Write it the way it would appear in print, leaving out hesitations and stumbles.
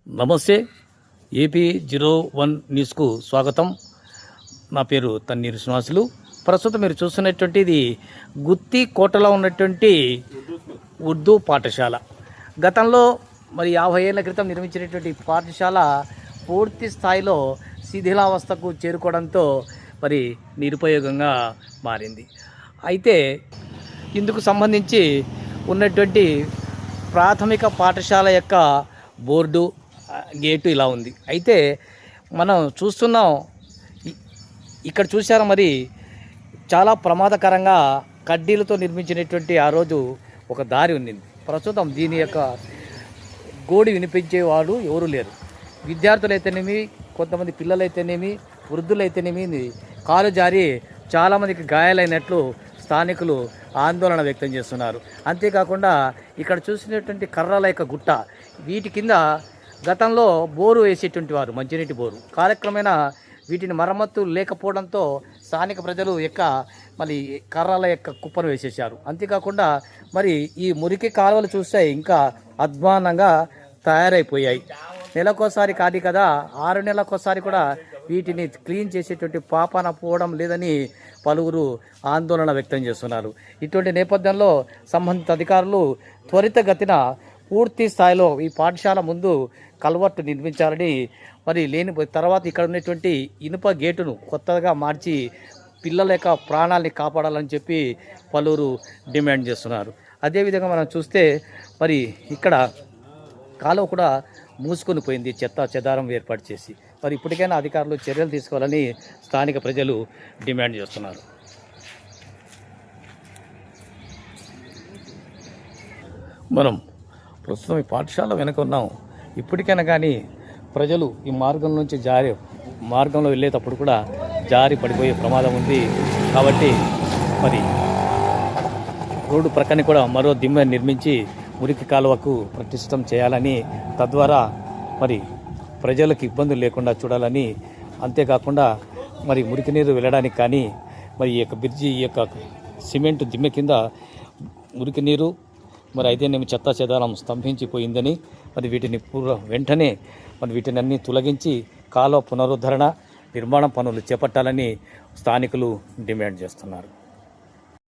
నమస్తే. AP01 న్యూస్కు స్వాగతం. నా పేరు తన్నీరు శ్రీనివాసులు. ప్రస్తుతం మీరు చూస్తున్నటువంటిది గుత్తి కోటలో ఉన్నటువంటి ఉర్దూ పాఠశాల. గతంలో 50 ఏళ్ల క్రితం నిర్మించినటువంటి పాఠశాల పూర్తి స్థాయిలో శిథిలావస్థకు చేరుకోవడంతో నిరుపయోగంగా మారింది. అయితే ఇందుకు సంబంధించి ఉన్నటువంటి ప్రాథమిక పాఠశాల యొక్క బోర్డు గేటు ఇలా ఉంది. అయితే మనం చూస్తున్నాం, ఇక్కడ చూసారా, చాలా ప్రమాదకరంగా కడ్డీలతో నిర్మించినటువంటి ఆ రోజు ఒక దారి ఉంది. ప్రస్తుతం దీని యొక్క గోడి వినిపించేవాడు ఎవరు లేరు. విద్యార్థులైతేనేమి, కొంతమంది పిల్లలైతేనేమి, వృద్ధులైతేనేమి కాలు జారి చాలామందికి గాయాలైనట్లు స్థానికులు ఆందోళన వ్యక్తం చేస్తున్నారు. అంతేకాకుండా ఇక్కడ చూసినటువంటి కర్రల యొక్క గుట్ట, వీటి కింద గతంలో బోరు వేసేటువంటి వారు, మంచినీటి బోరు. కాలక్రమేణా వీటిని మరమ్మత్తు లేకపోవడంతో స్థానిక ప్రజలు కర్రల యొక్క కుప్పను వేసేశారు. అంతేకాకుండా ఈ మురికి కాలువలు చూస్తే ఇంకా అధ్వానంగా తయారైపోయాయి. నెలకోసారి కాదు కదా, 6 నెలలకోసారి కూడా వీటిని క్లీన్ చేసేటువంటి పాపాన పోవడం లేదని పలువురు ఆందోళన వ్యక్తం చేస్తున్నారు. ఇటువంటి నేపథ్యంలో సంబంధిత అధికారులు త్వరితగతిన పూర్తి స్థాయిలో ఈ పాఠశాల ముందు కల్వర్టు నిర్మించాలని, లేని తర్వాత ఇక్కడ ఉన్నటువంటి ఇనుప గేటును కొత్తగా మార్చి పిల్లల యొక్క ప్రాణాలని కాపాడాలని చెప్పి పలువురు డిమాండ్ చేస్తున్నారు. అదేవిధంగా మనం చూస్తే ఇక్కడ కాలువ కూడా మూసుకొని పోయింది, చెత్త చెదారం ఏర్పాటు చేసి. ఇప్పటికైనా అధికారులు చర్యలు తీసుకోవాలని స్థానిక ప్రజలు డిమాండ్ చేస్తున్నారు. మనం ప్రస్తుతం ఈ పాఠశాల వెనక ఉన్నాం. ఇప్పటికైనా కానీ ప్రజలు ఈ మార్గంలో వెళ్ళేటప్పుడు కూడా జారి పడిపోయే ప్రమాదం ఉంది. కాబట్టి రోడ్డు ప్రక్కన కూడా మరో దిమ్మె నిర్మించి మురికి కాలువకు ప్రతిష్టం చేయాలని, తద్వారా ప్రజలకు ఇబ్బందులు లేకుండా చూడాలని, అంతేకాకుండా మురికి నీరు వెళ్ళడానికి కానీ ఈ యొక్క బ్రిడ్జి, ఈ యొక్క సిమెంట్ దిమ్మె కింద మురికి నీరు అయితేనేమి చెత్త చెదారం స్తంభించిపోయిందని, వీటిని వెంటనే వీటిని అన్నీ తొలగించి కాలువ పునరుద్ధరణ నిర్మాణం పనులు చేపట్టాలని స్థానికులు డిమాండ్ చేస్తున్నారు.